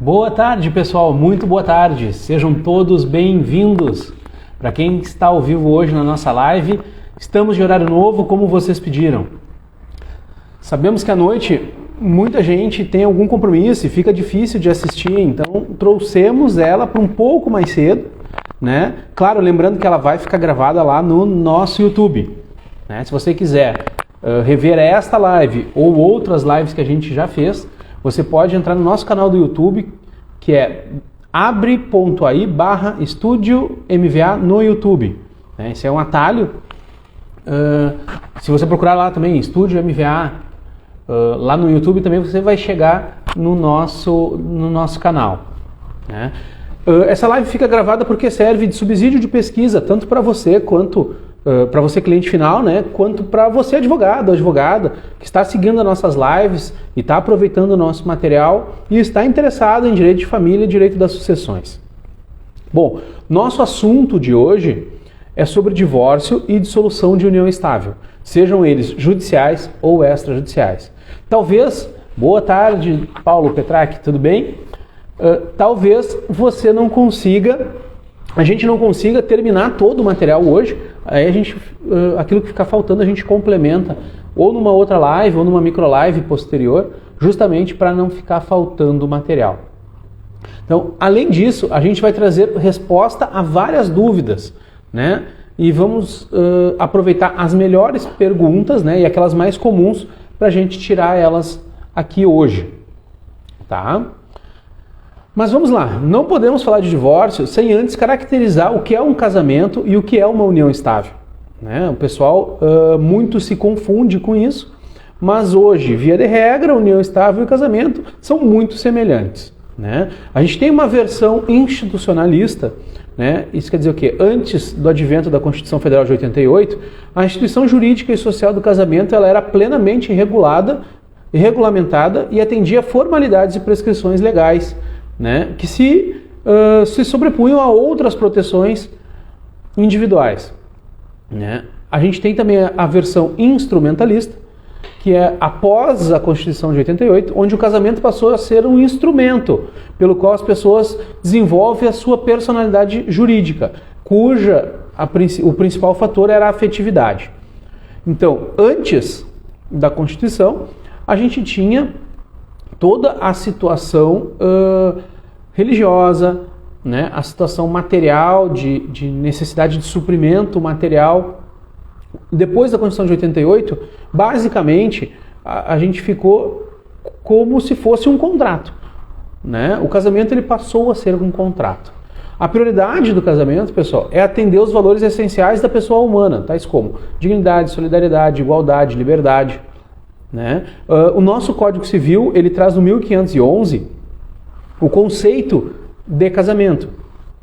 Boa tarde, pessoal, muito boa tarde. Sejam todos bem-vindos. Para quem está ao vivo hoje na nossa live, estamos de horário novo, como vocês pediram. Sabemos que à noite muita gente tem algum compromisso e fica difícil de assistir, então trouxemos ela para um pouco mais cedo, né? Claro, lembrando que ela vai ficar gravada lá no nosso YouTube, né? Se você quiser rever esta live ou outras lives que a gente já fez, você pode entrar no nosso canal do YouTube, que é abre.ai/Estúdio MVA no YouTube. Esse é um atalho. Se você procurar lá também, Estúdio MVA, lá no YouTube também você vai chegar no nosso canal. Né? Essa live fica gravada porque serve de subsídio de pesquisa, tanto para você quanto para você cliente final, né, quanto para você advogado, advogada, que está seguindo as nossas lives e está aproveitando o nosso material e está interessado em direito de família e direito das sucessões. Bom, nosso assunto de hoje é sobre divórcio e dissolução de união estável, sejam eles judiciais ou extrajudiciais. Talvez, boa tarde, Paulo Petrac, tudo bem? Talvez você não consiga, a gente não consiga terminar todo o material hoje. Aí aquilo que ficar faltando a gente complementa ou numa outra live ou numa micro live posterior, justamente para não ficar faltando material. Então, além disso, a gente vai trazer resposta a várias dúvidas, né? E vamos aproveitar as melhores perguntas, né? E aquelas mais comuns para a gente tirar elas aqui hoje, tá? Mas vamos lá, não podemos falar de divórcio sem antes caracterizar o que é um casamento e o que é uma união estável. Né? O pessoal muito se confunde com isso, mas hoje, via de regra, união estável e casamento são muito semelhantes. Né? A gente tem uma versão institucionalista, né? Isso quer dizer o quê? Antes do advento da Constituição Federal de 88, a instituição jurídica e social do casamento ela era plenamente regulada, regulamentada e atendia a formalidades e prescrições legais, né, que se sobrepunham a outras proteções individuais. Né? A gente tem também a versão instrumentalista, que é após a Constituição de 88, onde o casamento passou a ser um instrumento pelo qual as pessoas desenvolvem a sua personalidade jurídica, o principal fator era a afetividade. Então, antes da Constituição, a gente tinha toda a situação religiosa, né? A situação material, de necessidade de suprimento material. Depois da Constituição de 88, basicamente, a gente ficou como se fosse um contrato. Né? O casamento ele passou a ser um contrato. A prioridade do casamento, pessoal, é atender os valores essenciais da pessoa humana, tais como dignidade, solidariedade, igualdade, liberdade. Né? O nosso Código Civil ele traz no 1511 o conceito de casamento.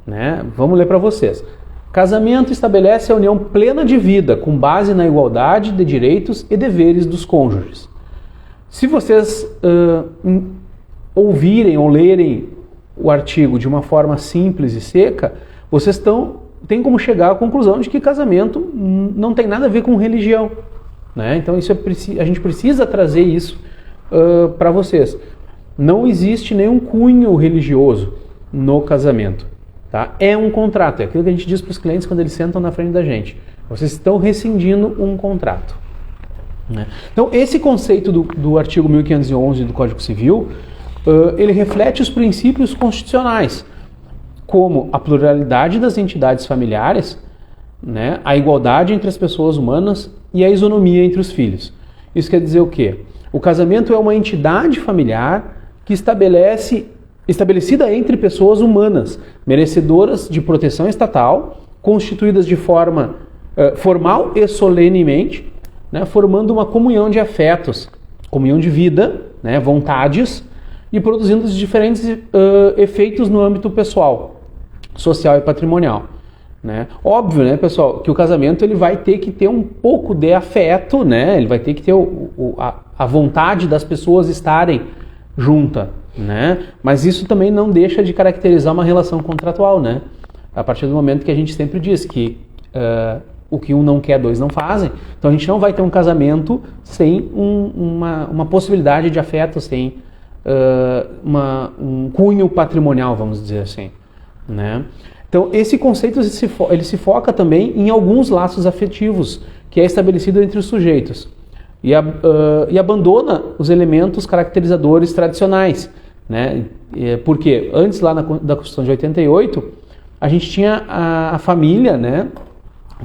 Né? Vamos ler para vocês. Casamento estabelece a união plena de vida com base na igualdade de direitos e deveres dos cônjuges. Se vocês ouvirem ou lerem o artigo de uma forma simples e seca, vocês têm como chegar à conclusão de que casamento não tem nada a ver com religião. Né? Então a gente precisa trazer isso para vocês. Não existe nenhum cunho religioso no casamento. Tá? É um contrato, é aquilo que a gente diz para os clientes quando eles sentam na frente da gente. Vocês estão rescindindo um contrato. Né? Então esse conceito do artigo 1511 do Código Civil, ele reflete os princípios constitucionais, como a pluralidade das entidades familiares, né? A igualdade entre as pessoas humanas e a isonomia entre os filhos. Isso quer dizer o quê? O casamento é uma entidade familiar que estabelecida entre pessoas humanas, merecedoras de proteção estatal, constituídas de forma formal e solenemente, né? Formando uma comunhão de afetos, comunhão de vida, né? Vontades, e produzindo os diferentes efeitos no âmbito pessoal, social e patrimonial. Né? Óbvio, né, pessoal, que o casamento ele vai ter que ter um pouco de afeto, né? Ele vai ter que ter a vontade das pessoas estarem juntas, né? Mas isso também não deixa de caracterizar uma relação contratual, né? A partir do momento que a gente sempre diz que o que um não quer, dois não fazem, então a gente não vai ter um casamento sem uma possibilidade de afeto, sem um cunho patrimonial, vamos dizer assim, né? Então, esse conceito ele se foca também em alguns laços afetivos que é estabelecido entre os sujeitos e abandona os elementos caracterizadores tradicionais, né? Porque antes, lá da Constituição de 88, a gente tinha a família, né,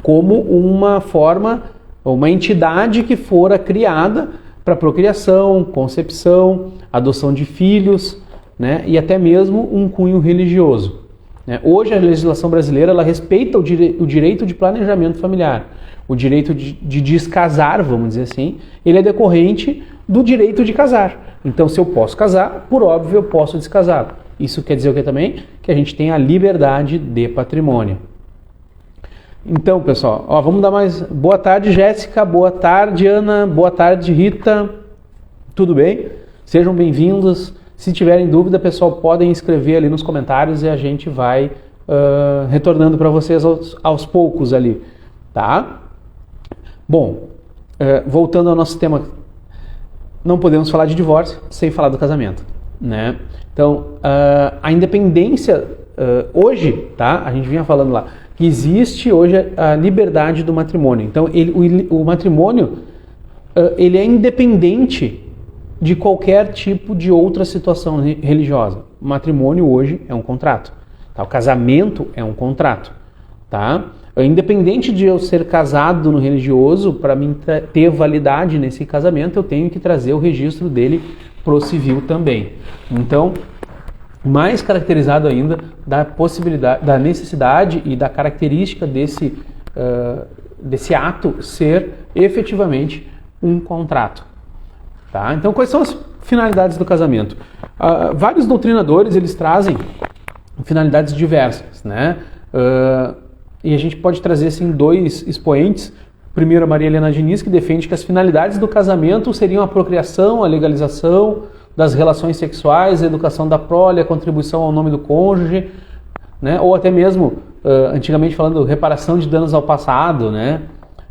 como uma forma, uma entidade que fora criada para procriação, concepção, adoção de filhos, né, e até mesmo um cunho religioso, né? Hoje a legislação brasileira ela respeita o direito de planejamento familiar, o direito de descasar, vamos dizer assim, ele é decorrente do direito de casar. Então, se eu posso casar, por óbvio eu posso descasar. Isso quer dizer o que também? Que a gente tem a liberdade de patrimônio. Então, pessoal, vamos dar mais... Boa tarde, Jéssica. Boa tarde, Ana. Boa tarde, Rita. Tudo bem? Sejam bem-vindos. Se tiverem dúvida, pessoal, podem escrever ali nos comentários e a gente vai retornando para vocês aos poucos ali, tá? Bom, voltando ao nosso tema, não podemos falar de divórcio sem falar do casamento, né? Então, a independência, hoje, tá? A gente vinha falando lá, que existe hoje a liberdade do matrimônio. Então, o matrimônio, ele é independente de qualquer tipo de outra situação religiosa. O matrimônio hoje é um contrato, tá? O casamento é um contrato, tá? Independente de eu ser casado no religioso, para mim ter validade nesse casamento, eu tenho que trazer o registro dele pro civil também. Então, mais caracterizado ainda da possibilidade, da necessidade e da característica desse ato ser efetivamente um contrato. Tá? Então, quais são as finalidades do casamento? Vários doutrinadores eles trazem finalidades diversas, né? E a gente pode trazer assim, dois expoentes. Primeiro, a Maria Helena Diniz, que defende que as finalidades do casamento seriam a procriação, a legalização das relações sexuais, a educação da prole, a contribuição ao nome do cônjuge, né? Ou até mesmo, antigamente falando, reparação de danos ao passado, né?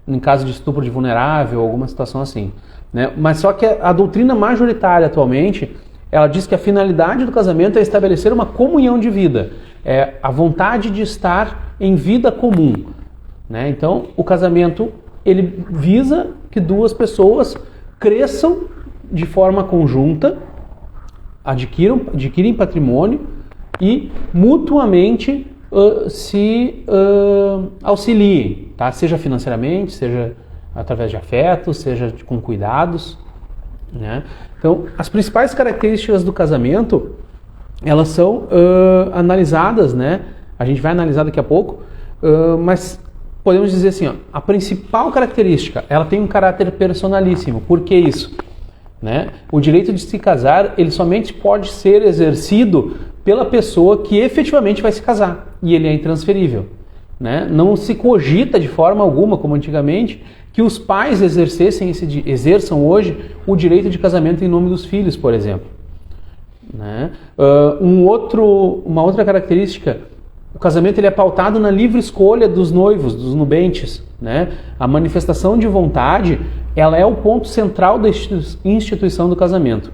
Em caso de estupro de vulnerável, alguma situação assim, né? Mas só que a doutrina majoritária atualmente, ela diz que a finalidade do casamento é estabelecer uma comunhão de vida, é a vontade de estar em vida comum, né? Então, o casamento, ele visa que duas pessoas cresçam de forma conjunta, adquirem patrimônio e mutuamente se auxiliem, tá? Seja financeiramente, seja através de afetos, seja com cuidados, né? Então, as principais características do casamento, elas são analisadas, né? A gente vai analisar daqui a pouco, mas podemos dizer assim, a principal característica, ela tem um caráter personalíssimo. Por que isso? Né? O direito de se casar, ele somente pode ser exercido pela pessoa que efetivamente vai se casar, e ele é intransferível, né? Não se cogita de forma alguma, como antigamente, que os pais exerçam hoje o direito de casamento em nome dos filhos, por exemplo, né? Uma outra característica, o casamento ele é pautado na livre escolha dos noivos, dos nubentes, né? A manifestação de vontade, ela é o ponto central da instituição do casamento.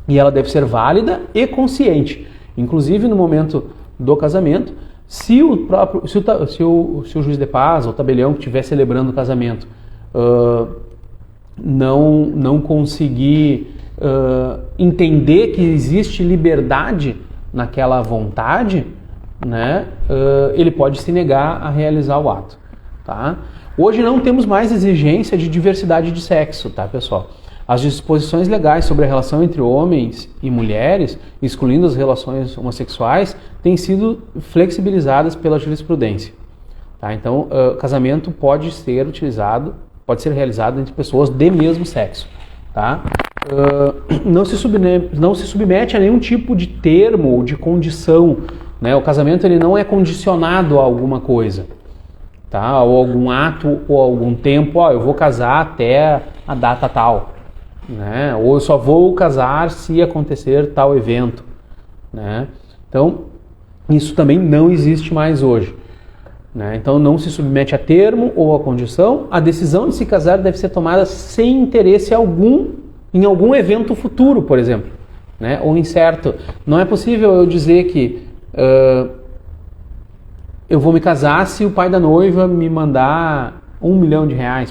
E ela deve ser válida e consciente. Inclusive, no momento do casamento, se o juiz de paz ou o tabelião que estiver celebrando o casamento não conseguir entender que existe liberdade naquela vontade, né, ele pode se negar a realizar o ato, tá? Hoje não temos mais exigência de diversidade de sexo, tá, pessoal? As disposições legais sobre a relação entre homens e mulheres, excluindo as relações homossexuais, têm sido flexibilizadas pela jurisprudência, tá? Então, o casamento pode ser realizado entre pessoas de mesmo sexo, tá? Não se submete a nenhum tipo de termo ou de condição, né? O casamento ele não é condicionado a alguma coisa, tá? Ou algum ato ou algum tempo, eu vou casar até a data tal, né? Ou eu só vou casar se acontecer tal evento, né? Então, isso também não existe mais hoje, né? Então, não se submete a termo ou a condição. A decisão de se casar deve ser tomada sem interesse algum em algum evento futuro, por exemplo, né? Ou incerto. Não é possível eu dizer que eu vou me casar se o pai da noiva me mandar R$1 milhão,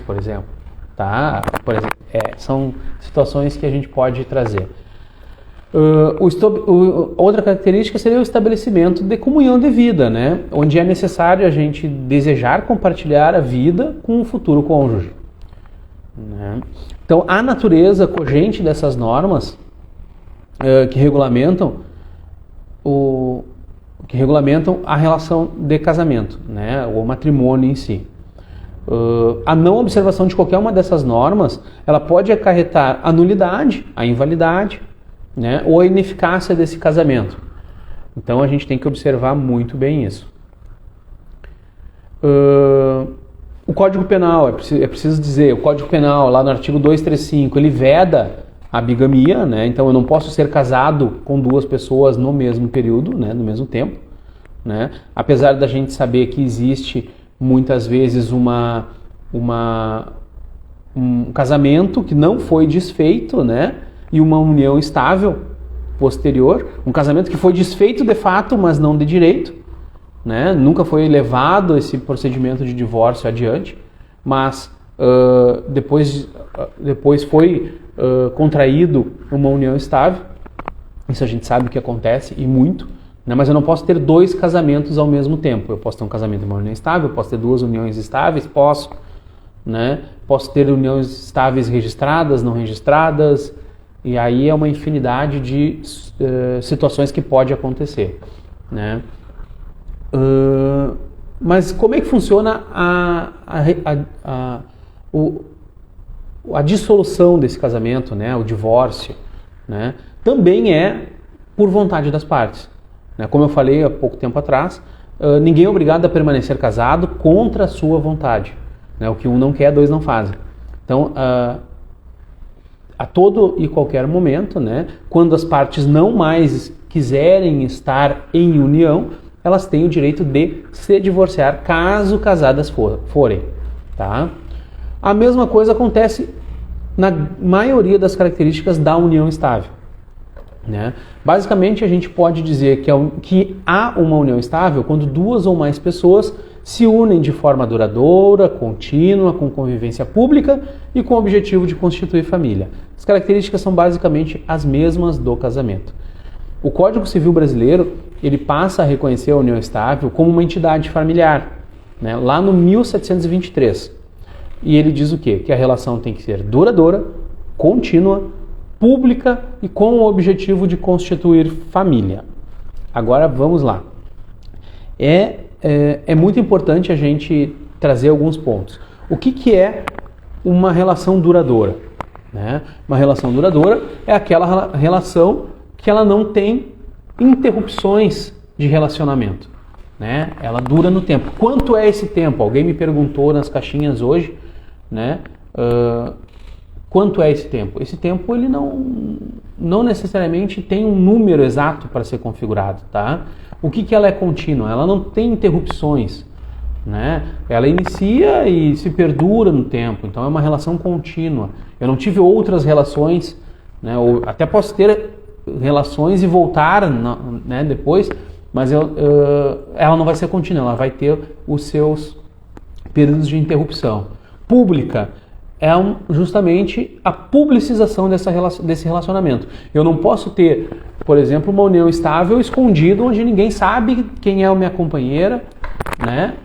por exemplo. Tá? Por exemplo, são situações que a gente pode trazer. Outra característica seria o estabelecimento de comunhão de vida, né? Onde é necessário a gente desejar compartilhar a vida com o futuro cônjuge, né? Então, a natureza cogente dessas normas que regulamentam a relação de casamento, né? O matrimônio em si. A não observação de qualquer uma dessas normas, ela pode acarretar a nulidade, a invalidade, né, ou a ineficácia desse casamento. Então a gente tem que observar muito bem isso. O Código Penal, é preciso dizer, o Código Penal, lá no artigo 235, ele veda a bigamia, né? Então eu não posso ser casado com duas pessoas no mesmo período, né, no mesmo tempo, né? Apesar da gente saber que existe muitas vezes um casamento que não foi desfeito, né? E uma união estável posterior, um casamento que foi desfeito de fato, mas não de direito, né? Nunca foi levado esse procedimento de divórcio adiante, mas depois foi contraído uma união estável. Isso a gente sabe que acontece e muito, né? Mas eu não posso ter dois casamentos ao mesmo tempo. Eu posso ter um casamento e uma união estável, eu posso ter duas uniões estáveis, né? Posso ter uniões estáveis registradas, não registradas. E aí é uma infinidade de situações que pode acontecer, né? Mas como é que funciona a dissolução desse casamento, né? O divórcio, né? Também é por vontade das partes, né? Como eu falei há pouco tempo atrás, ninguém é obrigado a permanecer casado contra a sua vontade, né? O que um não quer, dois não fazem. Então, a todo e qualquer momento, né, quando as partes não mais quiserem estar em união, elas têm o direito de se divorciar caso casadas forem, tá? A mesma coisa acontece na maioria das características da união estável, né? Basicamente, a gente pode dizer que há uma união estável quando duas ou mais pessoas se unem de forma duradoura, contínua, com convivência pública e com o objetivo de constituir família. As características são basicamente as mesmas do casamento. O Código Civil brasileiro, ele passa a reconhecer a união estável como uma entidade familiar, né, lá no 1723. E ele diz o quê? Que a relação tem que ser duradoura, contínua, pública e com o objetivo de constituir família. Agora vamos lá. É muito importante a gente trazer alguns pontos. O que é uma relação duradoura, né? Uma relação duradoura é aquela relação que ela não tem interrupções de relacionamento, né? Ela dura no tempo. Quanto é esse tempo? Alguém me perguntou nas caixinhas hoje, né? Quanto é esse tempo? Esse tempo ele não necessariamente tem um número exato para ser configurado, tá? O que ela é contínua? Ela não tem interrupções, né? Ela inicia e se perdura no tempo, então é uma relação contínua. Eu não tive outras relações, né? Ou até posso ter relações e voltar, né, depois, mas ela não vai ser contínua, ela vai ter os seus períodos de interrupção. Pública é justamente a publicização desse relacionamento. Eu não posso ter, por exemplo, uma união estável escondida onde ninguém sabe quem é a minha companheira, né?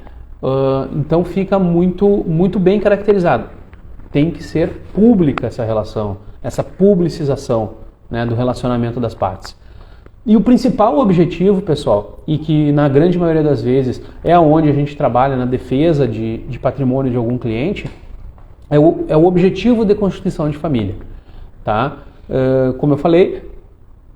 Então fica muito bem caracterizado. Tem que ser pública essa relação, essa publicização, né, do relacionamento das partes. E o principal objetivo, pessoal, e que na grande maioria das vezes é onde a gente trabalha na defesa de patrimônio de algum cliente, é o objetivo de constituição de família, tá? Como eu falei,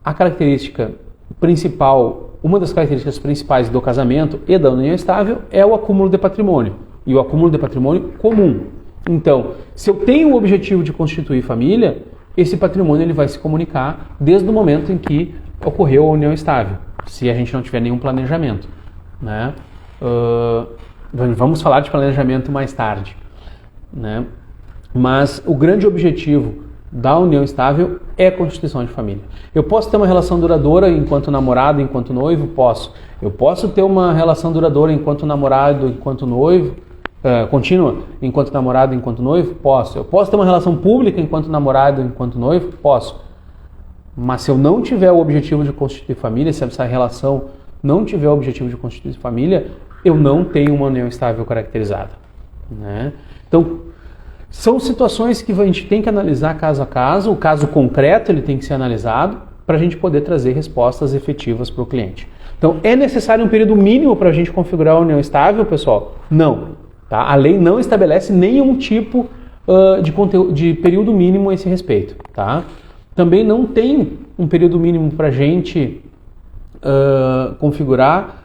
a característica principal, uma das características principais do casamento e da união estável é o acúmulo de patrimônio, e o acúmulo de patrimônio comum. Então, se eu tenho o objetivo de constituir família, esse patrimônio ele vai se comunicar desde o momento em que ocorreu a união estável, se a gente não tiver nenhum planejamento, né? Vamos falar de planejamento mais tarde, né? Mas o grande objetivo da união estável é constituição de família. Eu posso ter uma relação duradoura enquanto namorado, enquanto noivo? Posso. Eu posso ter uma relação duradoura enquanto namorado, enquanto noivo? Contínua enquanto namorado, enquanto noivo? Posso. Eu posso ter uma relação pública enquanto namorado, enquanto noivo? Posso. Mas se eu não tiver o objetivo de constituir família, se essa relação não tiver o objetivo de constituir família, eu não tenho uma união estável caracterizada, né? Então, são situações que a gente tem que analisar caso a caso, o caso concreto ele tem que ser analisado para a gente poder trazer respostas efetivas para o cliente. Então, é necessário um período mínimo para a gente configurar a união estável, pessoal? Não. Tá? A lei não estabelece nenhum tipo de período mínimo a esse respeito. Tá? Também não tem um período mínimo para a gente configurar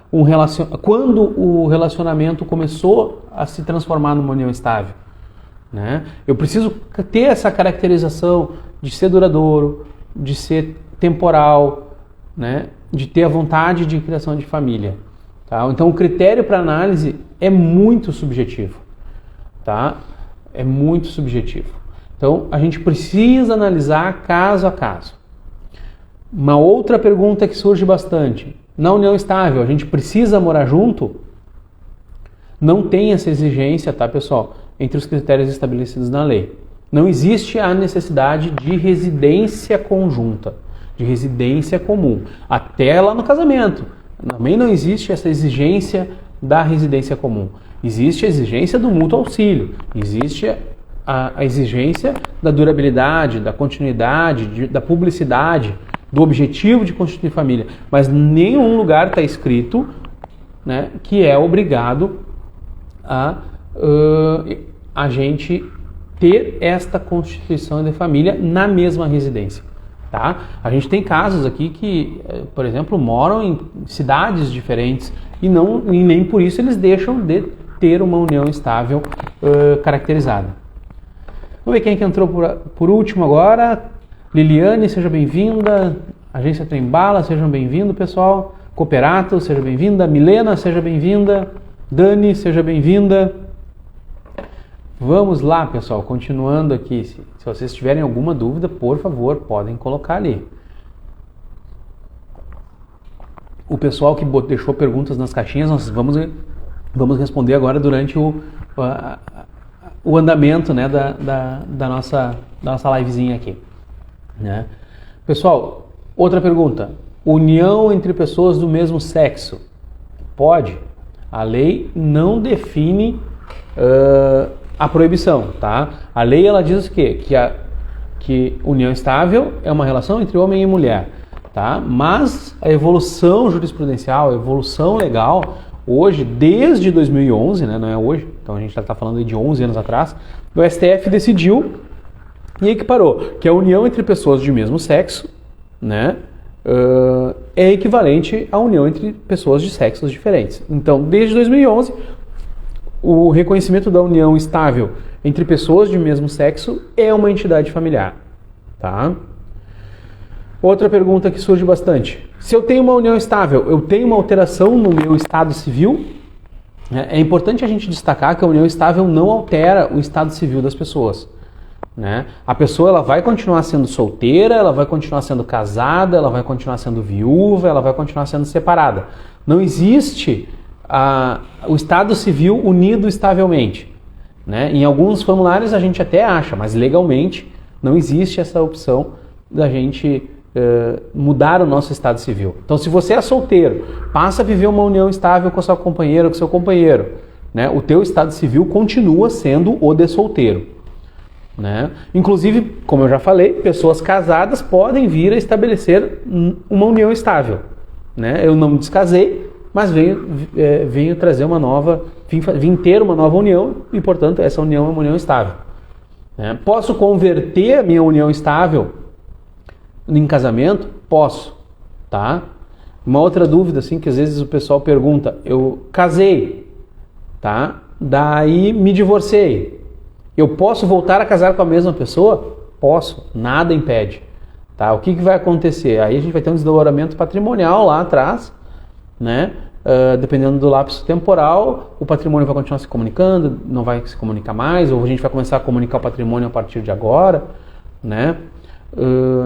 quando o relacionamento começou a se transformar numa união estável. Né? Eu preciso ter essa caracterização de ser duradouro, de ser temporal, né? De ter a vontade de criação de família. Tá? Então o critério para análise é muito subjetivo. Tá? É muito subjetivo. Então a gente precisa analisar caso a caso. Uma outra pergunta que surge bastante: na união estável, a gente precisa morar junto? Não tem essa exigência, tá, pessoal? Entre os critérios estabelecidos na lei. Não existe a necessidade de residência conjunta, de residência comum. Até lá no casamento. Também não existe essa exigência da residência comum. Existe a exigência do mútuo auxílio. Existe a exigência da durabilidade, da continuidade, da publicidade, do objetivo de constituir família. Mas em nenhum lugar está escrito, né, que é obrigado a gente ter esta constituição de família na mesma residência. Tá? A gente tem casos aqui que, por exemplo, moram em cidades diferentes e nem por isso eles deixam de ter uma união estável caracterizada. Vamos ver quem é que entrou por último agora. Liliane, seja bem-vinda. Agência Trembala, sejam bem-vindos, pessoal. Cooperato, seja bem-vinda. Milena, seja bem-vinda. Dani, seja bem-vinda. Vamos lá, pessoal, continuando aqui. Se vocês tiverem alguma dúvida, por favor, podem colocar ali. O pessoal que deixou perguntas nas caixinhas, nós vamos responder agora durante o andamento, né, da nossa livezinha aqui. Né? Pessoal, outra pergunta. União entre pessoas do mesmo sexo. Pode? A lei não define a proibição, tá? A lei ela diz o quê? Que união estável é uma relação entre homem e mulher, tá? Mas a evolução jurisprudencial, a evolução legal, hoje, desde 2011, né? Não é hoje, então a gente já está falando de 11 anos atrás, o STF decidiu e equiparou que a união entre pessoas de mesmo sexo, né? É equivalente à união entre pessoas de sexos diferentes. Então, desde 2011, o reconhecimento da união estável entre pessoas de mesmo sexo é uma entidade familiar. Tá? Outra pergunta que surge bastante. Se eu tenho uma união estável, eu tenho uma alteração no meu estado civil? É importante a gente destacar que a união estável não altera o estado civil das pessoas. Né? A pessoa ela vai continuar sendo solteira, ela vai continuar sendo casada, ela vai continuar sendo viúva, ela vai continuar sendo separada. Não existe o estado civil unido estavelmente. Né? Em alguns formulários a gente até acha, mas legalmente não existe essa opção da gente mudar o nosso estado civil. Então, se você é solteiro, passa a viver uma união estável com a sua companheira ou com seu companheiro, né? O teu estado civil continua sendo o de solteiro. Né? Inclusive, como eu já falei, pessoas casadas podem vir a estabelecer uma união estável. Né? Eu não me descasei, mas venho trazer uma nova, vim ter uma nova união e, portanto, essa união é uma união estável. Né? Posso converter a minha união estável em casamento? Posso. Tá? Uma outra dúvida, assim, que às vezes o pessoal pergunta, eu casei, tá? Daí me divorciei. Eu posso voltar a casar com a mesma pessoa? Posso, nada impede. Tá? O que vai acontecer? Aí a gente vai ter um desdobramento patrimonial lá atrás, né? Dependendo do lapso temporal, o patrimônio vai continuar se comunicando, não vai se comunicar mais, ou a gente vai começar a comunicar o patrimônio a partir de agora. né?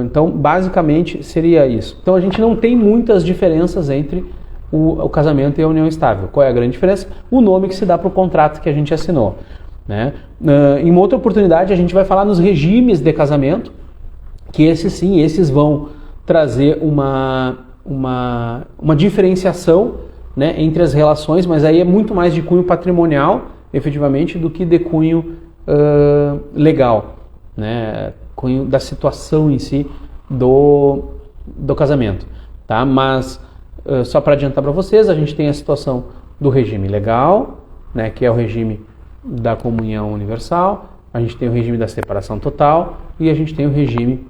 Então, basicamente, seria isso. Então, a gente não tem muitas diferenças entre o casamento e a união estável. Qual é a grande diferença? O nome que se dá para o contrato que a gente assinou, né? Em uma outra oportunidade, a gente vai falar nos regimes de casamento, que esses vão trazer uma diferenciação, né, entre as relações, mas aí é muito mais de cunho patrimonial, efetivamente, do que de cunho legal, né, cunho da situação em si do casamento, tá? Mas só para adiantar para vocês, a gente tem a situação do regime legal, né, que é o regime da comunhão universal, a gente tem o regime da separação total e a gente tem o regime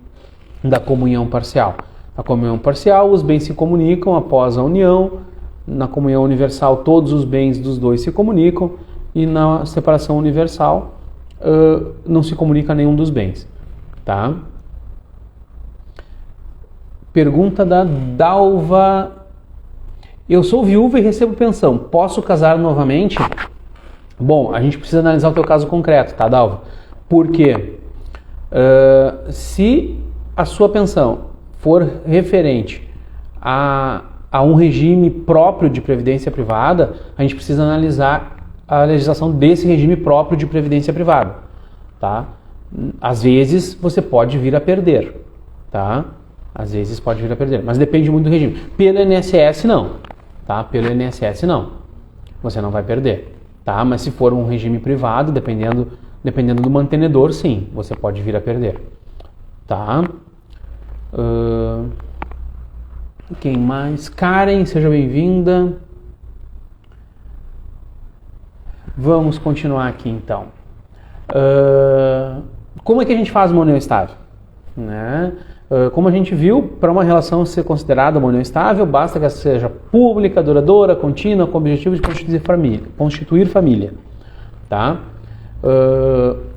da comunhão parcial. Na comunhão parcial, os bens se comunicam após a união. Na comunhão universal, todos os bens dos dois se comunicam. E na separação universal, não se comunica nenhum dos bens. Tá? Pergunta da Dalva. Eu sou viúva e recebo pensão. Posso casar novamente? Bom, a gente precisa analisar o teu caso concreto, tá, Dalva? Por quê? Se a sua pensão for referente a um regime próprio de previdência privada, a gente precisa analisar a legislação desse regime próprio de previdência privada, tá? Às vezes você pode vir a perder, tá? Às vezes pode vir a perder, mas depende muito do regime. Pelo INSS não, tá? Pelo INSS não, você não vai perder, tá? Mas se for um regime privado, dependendo do mantenedor, sim, você pode vir a perder, tá? Quem mais? Karen, seja bem-vinda. Vamos continuar aqui então. Como é que a gente faz uma união estável? Né? Como a gente viu, para uma relação ser considerada uma união estável, basta que ela seja pública, duradoura, contínua, com o objetivo de constituir família. Tá?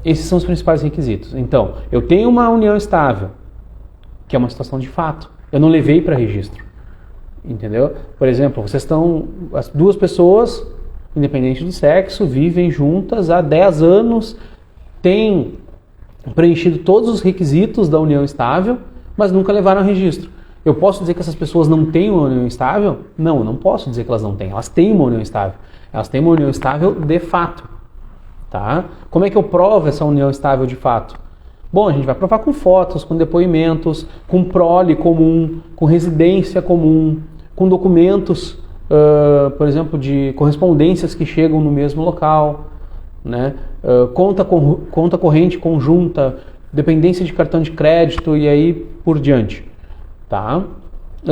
Esses são os principais requisitos. Então, eu tenho uma união estável, que é uma situação de fato. Eu não levei para registro. Entendeu? Por exemplo, as duas pessoas, independente do sexo, vivem juntas há 10 anos, têm preenchido todos os requisitos da união estável, mas nunca levaram a registro. Eu posso dizer que essas pessoas não têm uma união estável? Não, eu não posso dizer que elas não têm. Elas têm uma união estável. Elas têm uma união estável de fato. Tá? Como é que eu provo essa união estável de fato? Bom, a gente vai provar com fotos, com depoimentos, com prole comum, com residência comum, com documentos, por exemplo, de correspondências que chegam no mesmo local, né? Conta corrente conjunta, dependência de cartão de crédito e aí por diante. Tá?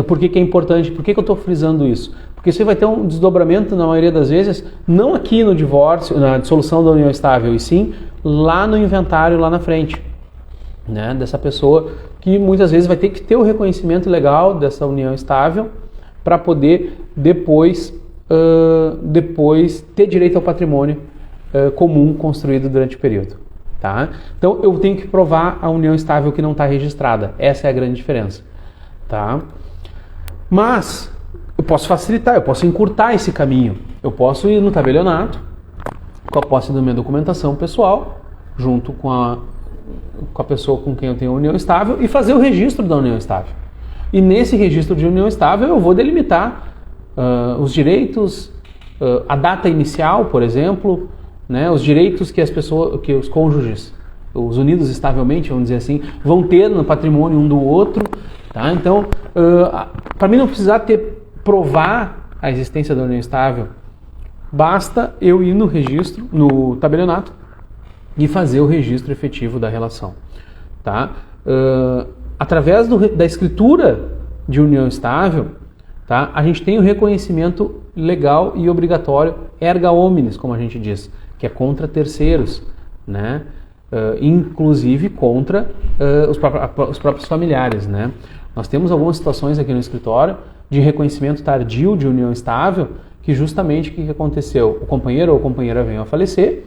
Por que é importante? Por que eu estou frisando isso? Porque você vai ter um desdobramento, na maioria das vezes, não aqui no divórcio, na dissolução da união estável, e sim lá no inventário, lá na frente. Né, dessa pessoa que muitas vezes vai ter que ter o reconhecimento legal dessa união estável para poder depois ter direito ao patrimônio comum construído durante o período. Tá? Então eu tenho que provar a união estável que não está registrada. Essa é a grande diferença. Tá? Mas eu posso facilitar, eu posso encurtar esse caminho. Eu posso ir no tabelionato com a posse da minha documentação pessoal, junto com a pessoa com quem eu tenho união estável e fazer o registro da união estável. E nesse registro de união estável eu vou delimitar os direitos, a data inicial, por exemplo, né, os direitos que que os cônjuges, os unidos estavelmente, vamos dizer assim, vão ter no patrimônio um do outro. Tá? Então, para mim não precisar provar a existência da união estável, basta eu ir no registro, no tabelionato, e fazer o registro efetivo da relação. Tá? Através da escritura de união estável, tá, a gente tem o reconhecimento legal e obrigatório erga omnes, como a gente diz, que é contra terceiros, né? Inclusive contra os próprios familiares. Né? Nós temos algumas situações aqui no escritório de reconhecimento tardio de união estável, que justamente o que aconteceu? O companheiro ou a companheira veio a falecer,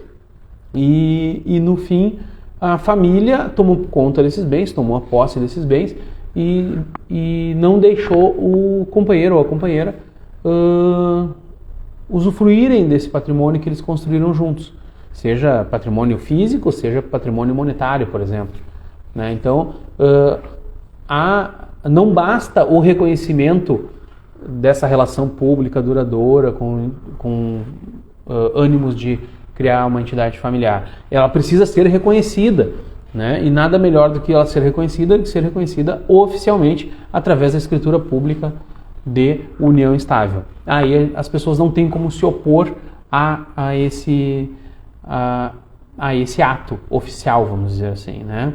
e no fim a família tomou conta desses bens, tomou a posse desses bens e não deixou o companheiro ou a companheira usufruírem desse patrimônio que eles construíram juntos, seja patrimônio físico, seja patrimônio monetário, por exemplo. né? Então, não basta o reconhecimento dessa relação pública duradoura com ânimos de criar uma entidade familiar. Ela precisa ser reconhecida, né? E nada melhor do que ela ser reconhecida oficialmente através da escritura pública de união estável. Aí as pessoas não têm como se opor a esse ato oficial, vamos dizer assim, né?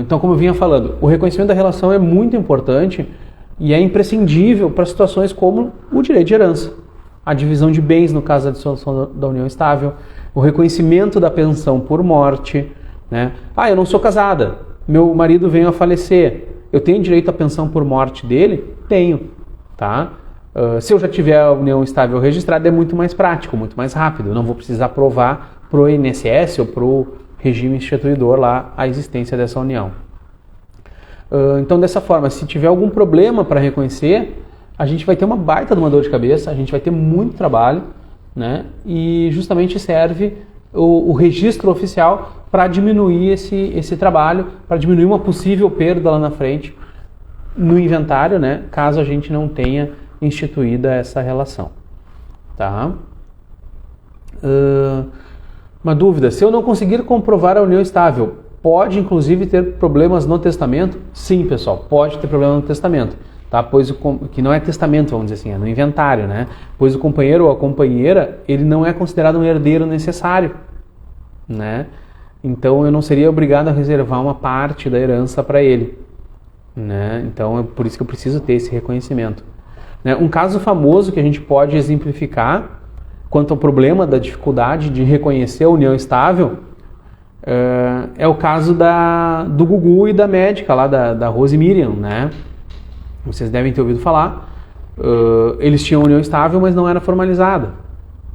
Então, como eu vinha falando, o reconhecimento da relação é muito importante e é imprescindível para situações como o direito de herança, a divisão de bens no caso da dissolução da união estável, o reconhecimento da pensão por morte, né? Eu não sou casada, meu marido veio a falecer, eu tenho direito à pensão por morte dele? Tenho, tá? Se eu já tiver a união estável registrada, é muito mais prático, muito mais rápido, eu não vou precisar provar para o INSS ou para o regime instituidor lá a existência dessa união. Então, dessa forma, se tiver algum problema para reconhecer, a gente vai ter uma baita de uma dor de cabeça, a gente vai ter muito trabalho, né? E justamente serve o registro oficial para diminuir esse trabalho, para diminuir uma possível perda lá na frente no inventário, né? Caso a gente não tenha instituída essa relação, tá? Uma dúvida, se eu não conseguir comprovar a união estável, pode inclusive ter problemas no testamento? Sim, pessoal, pode ter problema no testamento, tá? Pois que não é testamento, vamos dizer assim, é no inventário, né? Pois o companheiro ou a companheira, ele não é considerado um herdeiro necessário, né? Então eu não seria obrigado a reservar uma parte da herança para ele, né? Então é por isso que eu preciso ter esse reconhecimento, né? Um caso famoso que a gente pode exemplificar quanto ao problema da dificuldade de reconhecer a união estável é o caso do Gugu e da médica lá, da Rose Miriam, né? Vocês devem ter ouvido falar. Eles tinham união estável, mas não era formalizada,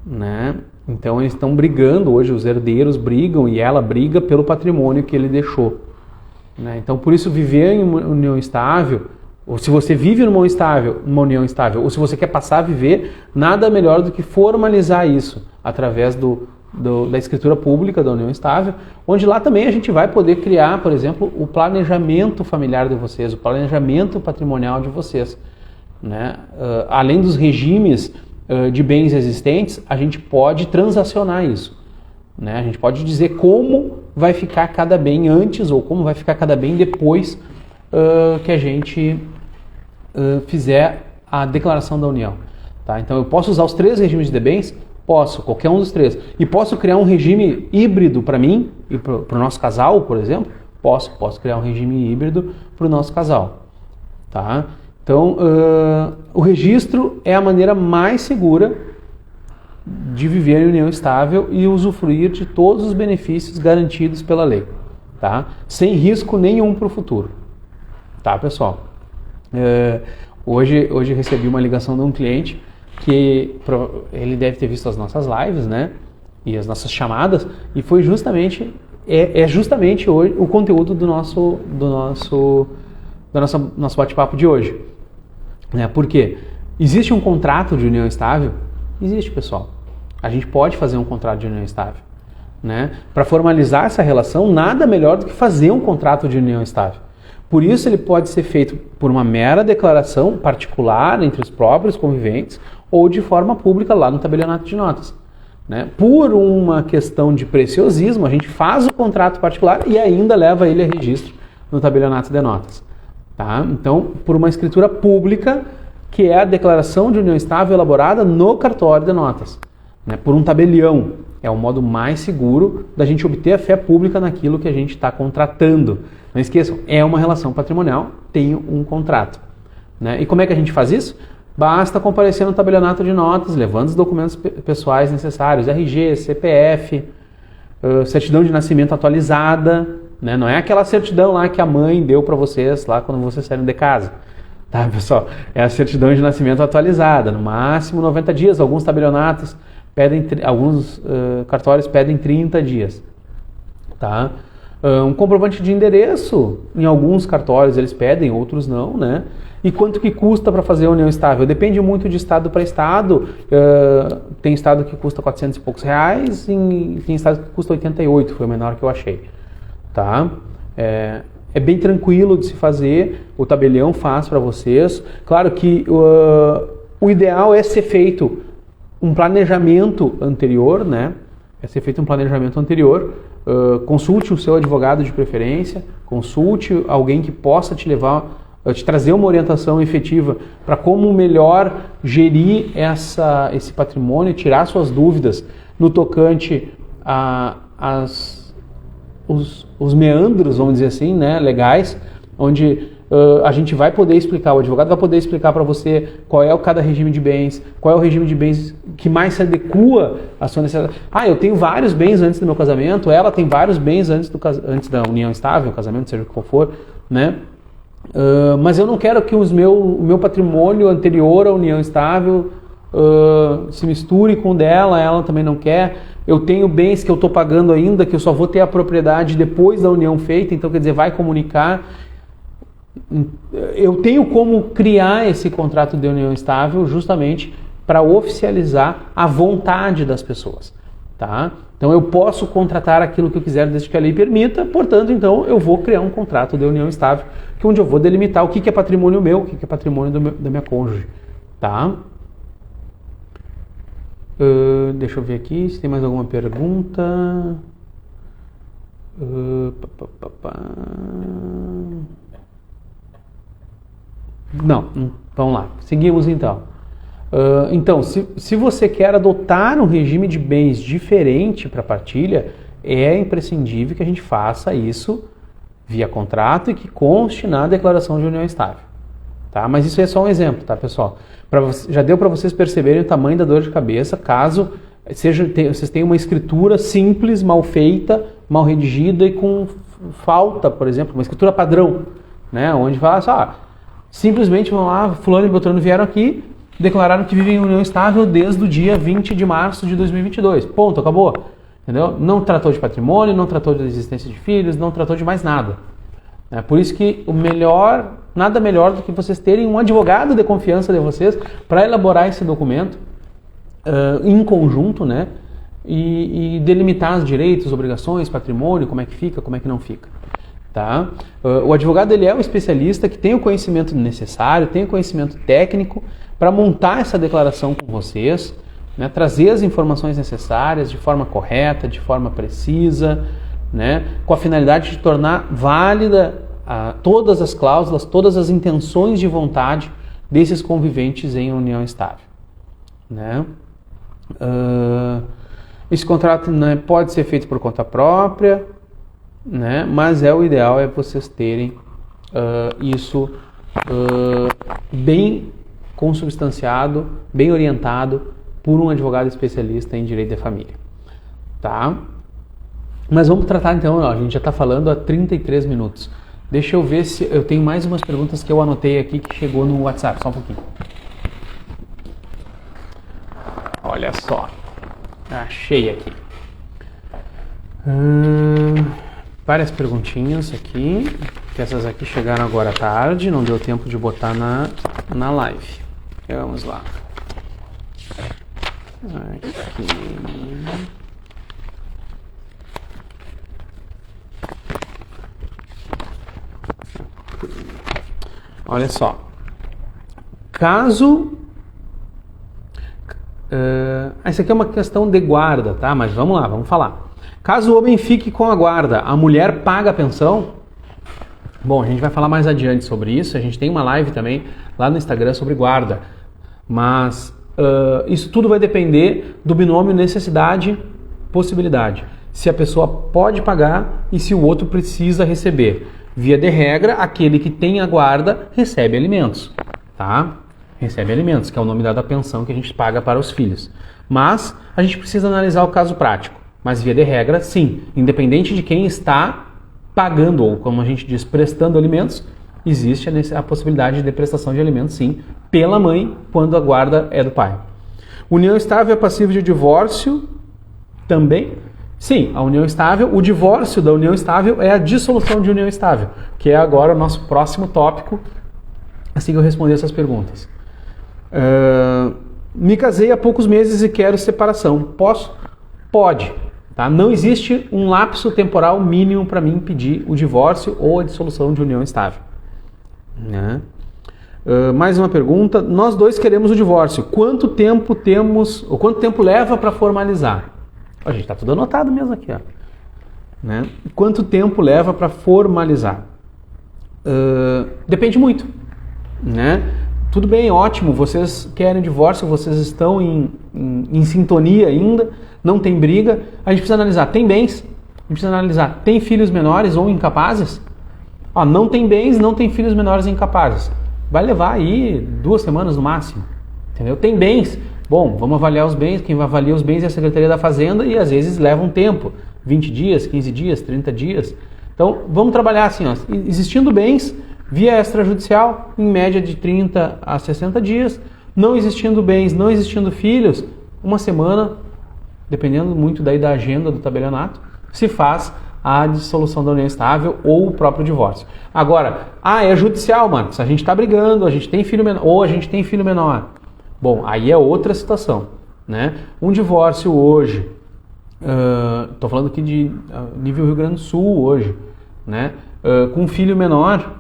né? Então eles estão brigando hoje, os herdeiros brigam e ela briga pelo patrimônio que ele deixou, né? Então por isso viver em uma união estável, ou se você vive numa união estável, ou se você quer passar a viver, nada melhor do que formalizar isso através da escritura pública da união estável, onde lá também a gente vai poder criar, por exemplo, o planejamento familiar de vocês, o planejamento patrimonial de vocês, né? Além dos regimes de bens existentes, a gente pode transacionar isso, né? A gente pode dizer como vai ficar cada bem antes ou como vai ficar cada bem depois que a gente fizer a declaração da união, tá? Então eu posso usar os 3 regimes de bens? Posso, qualquer um dos 3. E posso criar um regime híbrido para mim e para o nosso casal, por exemplo? Posso criar um regime híbrido para o nosso casal, tá? Então, o registro é a maneira mais segura de viver em união estável e usufruir de todos os benefícios garantidos pela lei, tá? Sem risco nenhum para o futuro, tá, pessoal? Hoje recebi uma ligação de um cliente que ele deve ter visto as nossas lives, né? E as nossas chamadas, e foi justamente hoje o conteúdo do nosso bate-papo de hoje, né? Porque existe um contrato de união estável? Existe, pessoal. A gente pode fazer um contrato de união estável, né? Para formalizar essa relação, nada melhor do que fazer um contrato de união estável. Por isso ele pode ser feito por uma mera declaração particular entre os próprios conviventes ou de forma pública lá no tabelionato de notas, né? Por uma questão de preciosismo, a gente faz o contrato particular e ainda leva ele a registro no tabelionato de notas, tá? Então, por uma escritura pública, que é a declaração de união estável elaborada no cartório de notas, né? Por um tabelião. É o modo mais seguro da gente obter a fé pública naquilo que a gente está contratando. Não esqueçam, é uma relação patrimonial, tem um contrato, né? E como é que a gente faz isso? Basta comparecer no tabelionato de notas, levando os documentos pessoais necessários, RG, CPF, certidão de nascimento atualizada, né? Não é aquela certidão lá que a mãe deu para vocês lá quando vocês saíram de casa, tá, pessoal? É a certidão de nascimento atualizada, no máximo 90 dias, alguns tabelionatos pedem, alguns cartórios pedem 30 dias, tá? Um comprovante de endereço, em alguns cartórios eles pedem, outros não, né? E quanto que custa para fazer a união estável? Depende muito de estado para estado. Tem estado que custa 400 e poucos reais, e tem estado que custa 88, foi o menor que eu achei, tá? É bem tranquilo de se fazer, o tabelião faz para vocês. Claro que o ideal é ser feito um planejamento anterior, né? Consulte o seu advogado de preferência, consulte alguém que possa te trazer uma orientação efetiva para como melhor gerir esse patrimônio, tirar suas dúvidas no tocante os meandros, vamos dizer assim, né, legais, onde a gente vai poder explicar, o advogado vai poder explicar para você qual é cada regime de bens, qual é o regime de bens que mais se adequa à sua necessidade. Eu tenho vários bens antes do meu casamento, ela tem vários bens antes da união estável, casamento, seja o que for, né? Mas eu não quero que o meu patrimônio anterior à união estável se misture com o dela, ela também não quer. Eu tenho bens que eu estou pagando ainda, que eu só vou ter a propriedade depois da união feita, então quer dizer, vai comunicar. Eu tenho como criar esse contrato de união estável justamente para oficializar a vontade das pessoas, tá? Então eu posso contratar aquilo que eu quiser desde que a lei permita, portanto, então eu vou criar um contrato de união estável, onde eu vou delimitar o que é patrimônio meu, o que é patrimônio da minha cônjuge, tá? Deixa eu ver aqui se tem mais alguma pergunta. Não, vamos lá, seguimos então. Então, se você quer adotar um regime de bens diferente para partilha, é imprescindível que a gente faça isso via contrato e que conste na declaração de união estável. Tá? Mas isso é só um exemplo, tá, pessoal? Já deu para vocês perceberem o tamanho da dor de cabeça, caso vocês tenham uma escritura simples, mal feita, mal redigida e com falta, por exemplo, uma escritura padrão, né? Onde fala assim, simplesmente vão lá, fulano e beltrano vieram aqui, declararam que vivem em união estável desde o dia 20 de março de 2022. Ponto, acabou. Entendeu? Não tratou de patrimônio, não tratou de existência de filhos, não tratou de mais nada. É por isso que nada melhor do que vocês terem um advogado de confiança de vocês para elaborar esse documento em conjunto, né? E delimitar os direitos, obrigações, patrimônio, como é que fica, como é que não fica. Tá? O advogado ele é um especialista que tem o conhecimento necessário, tem o conhecimento técnico para montar essa declaração com vocês, né? Trazer as informações necessárias de forma correta, de forma precisa, né? Com a finalidade de tornar válida todas as cláusulas, todas as intenções de vontade desses conviventes em união estável. Né? Esse contrato, né, pode ser feito por conta própria, né, mas o ideal é vocês terem isso bem consubstanciado, bem orientado por um advogado especialista em direito da família. Tá? Mas vamos tratar então, a gente já está falando há 33 minutos. Deixa eu ver se eu tenho mais umas perguntas que eu anotei aqui que chegou no WhatsApp, só um pouquinho. Olha só, achei aqui. Várias perguntinhas aqui, que essas aqui chegaram agora à tarde, não deu tempo de botar na live. Vamos lá. Aqui. Olha só. Caso... essa aqui é uma questão de guarda, tá? Mas vamos lá, vamos falar. Caso o homem fique com a guarda, a mulher paga a pensão? Bom, a gente vai falar mais adiante sobre isso. A gente tem uma live também lá no Instagram sobre guarda. Mas isso tudo vai depender do binômio necessidade-possibilidade. Se a pessoa pode pagar e se o outro precisa receber. Via de regra, aquele que tem a guarda recebe alimentos, tá? Recebe alimentos, que é o nome dado à pensão que a gente paga para os filhos. Mas a gente precisa analisar o caso prático. Mas via de regra, sim, independente de quem está pagando, ou como a gente diz, prestando alimentos, existe a possibilidade de prestação de alimentos, sim, pela mãe, quando a guarda é do pai. União estável é passível de divórcio também? Sim, a união estável, o divórcio da união estável é a dissolução de união estável, que é agora o nosso próximo tópico, assim que eu responder essas perguntas. Me casei há poucos meses e quero separação. Posso? Pode. Tá? Não existe um lapso temporal mínimo para mim pedir o divórcio ou a dissolução de união estável. Né? Mais uma pergunta. Nós dois queremos o divórcio. Quanto tempo temos, ou quanto tempo leva para formalizar? A gente está tudo anotado mesmo aqui. Ó. Né? Quanto tempo leva para formalizar? Depende muito. Né? Tudo bem, ótimo, vocês querem divórcio, vocês estão em sintonia ainda, não tem briga. A gente precisa analisar, tem bens? A gente precisa analisar, tem filhos menores ou incapazes? Não tem bens, não tem filhos menores e incapazes. Vai levar aí 2 semanas no máximo. Entendeu? Tem bens? Bom, vamos avaliar os bens. Quem vai avaliar os bens é a Secretaria da Fazenda e às vezes leva um tempo. 20 dias, 15 dias, 30 dias. Então, vamos trabalhar assim, ó. Existindo bens, via extrajudicial, em média de 30 a 60 dias. Não existindo bens, não existindo filhos, 1 semana, dependendo muito daí da agenda do tabelionato, se faz a dissolução da união estável ou o próprio divórcio. Agora, é judicial, Marcos, a gente está brigando, a gente tem filho menor, ou a gente tem filho menor. Bom, aí é outra situação, né? Um divórcio hoje, estou falando aqui de nível Rio Grande do Sul hoje, né? Com um filho menor,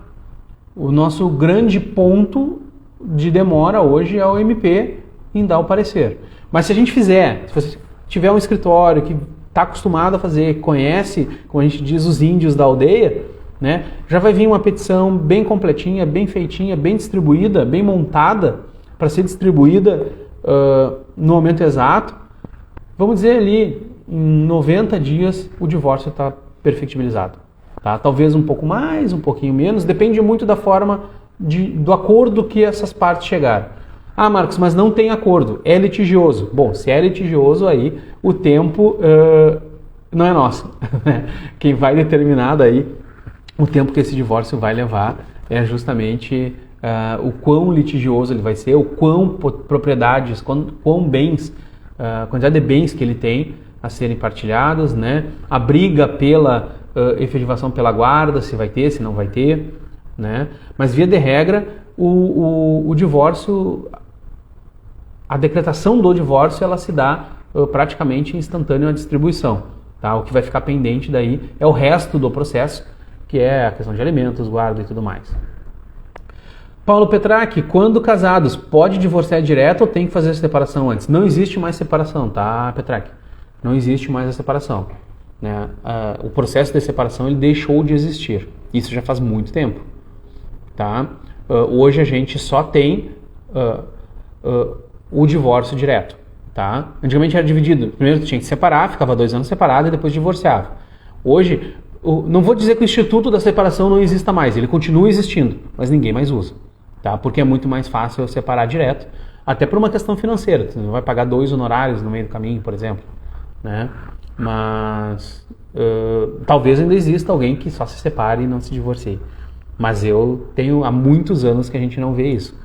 o nosso grande ponto de demora hoje é o MP em dar o parecer. Mas se a gente fizer, se você tiver um escritório que está acostumado a fazer, conhece, como a gente diz, os índios da aldeia, né? Já vai vir uma petição bem completinha, bem feitinha, bem distribuída, bem montada, para ser distribuída no momento exato. Vamos dizer ali, em 90 dias o divórcio está perfectibilizado. Tá? Talvez um pouco mais, um pouquinho menos, depende muito da forma do acordo que essas partes chegaram. Marcos, mas não tem acordo, é litigioso. Bom, se é litigioso, aí o tempo não é nosso. Quem vai determinar daí o tempo que esse divórcio vai levar é justamente o quão litigioso ele vai ser, o quão propriedades, quão bens, a quantidade de bens que ele tem a serem partilhados, né? A briga pela efetivação pela guarda, se vai ter, se não vai ter, né? Mas via de regra, o divórcio, a decretação do divórcio, ela se dá praticamente instantâneo à distribuição, tá? O que vai ficar pendente daí é o resto do processo, que é a questão de alimentos, guarda e tudo mais. Paulo Petrac, quando casados, pode divorciar direto ou tem que fazer a separação antes? Não existe mais separação, tá, Petrac? Não existe mais a separação. Né? O processo de separação ele deixou de existir. Isso já faz muito tempo. Tá? Hoje a gente só tem o divórcio direto. Tá? Antigamente era dividido. Primeiro tu tinha que separar, ficava 2 anos separado e depois divorciava. Hoje, não vou dizer que o Instituto da Separação não exista mais, ele continua existindo, mas ninguém mais usa. Tá? Porque é muito mais fácil eu separar direto, até por uma questão financeira. Você não vai pagar 2 honorários no meio do caminho, por exemplo. Né? Mas talvez ainda exista alguém que só se separe e não se divorcie. Mas eu tenho há muitos anos que a gente não vê isso.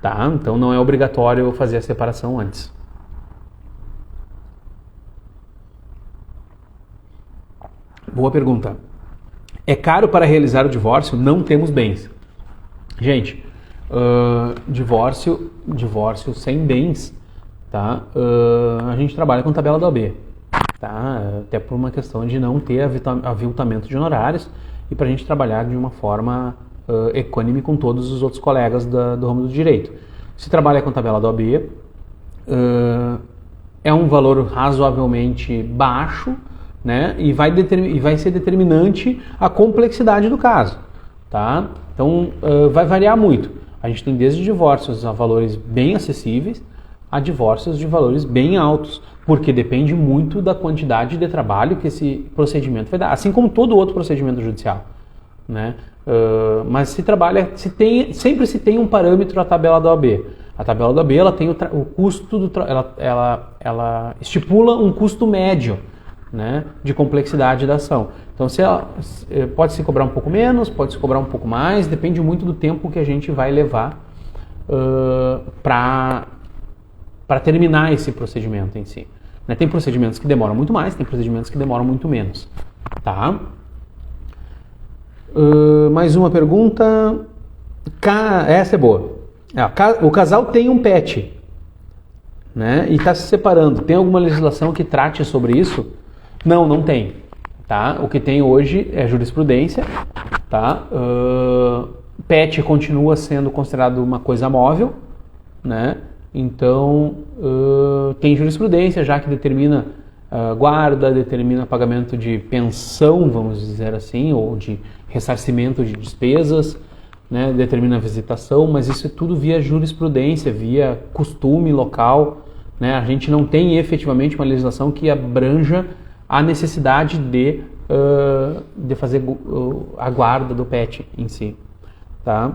Tá? Então não é obrigatório fazer a separação antes. Boa pergunta. É caro para realizar o divórcio? Não temos bens. Gente, divórcio sem bens, tá? A gente trabalha com tabela da OAB. Tá? Até por uma questão de não ter aviltamento de honorários e para a gente trabalhar de uma forma equânime com todos os outros colegas do ramo do direito. Se trabalha com tabela da OAB, é um valor razoavelmente baixo, né? E vai ser determinante a complexidade do caso. Tá? Então vai variar muito. A gente tem desde divórcios a valores bem acessíveis a divórcios de valores bem altos, porque depende muito da quantidade de trabalho que esse procedimento vai dar, assim como todo outro procedimento judicial, né? Mas sempre se tem um parâmetro a tabela da OAB. A tabela da OAB ela tem o custo ela estipula um custo médio, né, de complexidade da ação. Então pode se cobrar um pouco menos, pode se cobrar um pouco mais, depende muito do tempo que a gente vai levar para terminar esse procedimento em si. Né? Tem procedimentos que demoram muito mais, tem procedimentos que demoram muito menos. Tá? Mais uma pergunta. Essa é boa. O casal tem um pet, né? E está se separando. Tem alguma legislação que trate sobre isso? Não, não tem. Tá? O que tem hoje é jurisprudência. Tá? PET continua sendo considerado uma coisa móvel, né? Então, tem jurisprudência já que determina guarda, determina pagamento de pensão, vamos dizer assim, ou de ressarcimento de despesas, né? Determina a visitação, mas isso é tudo via jurisprudência, via costume local, né? A gente não tem efetivamente uma legislação que abranja a necessidade de fazer a guarda do PET em si. Tá?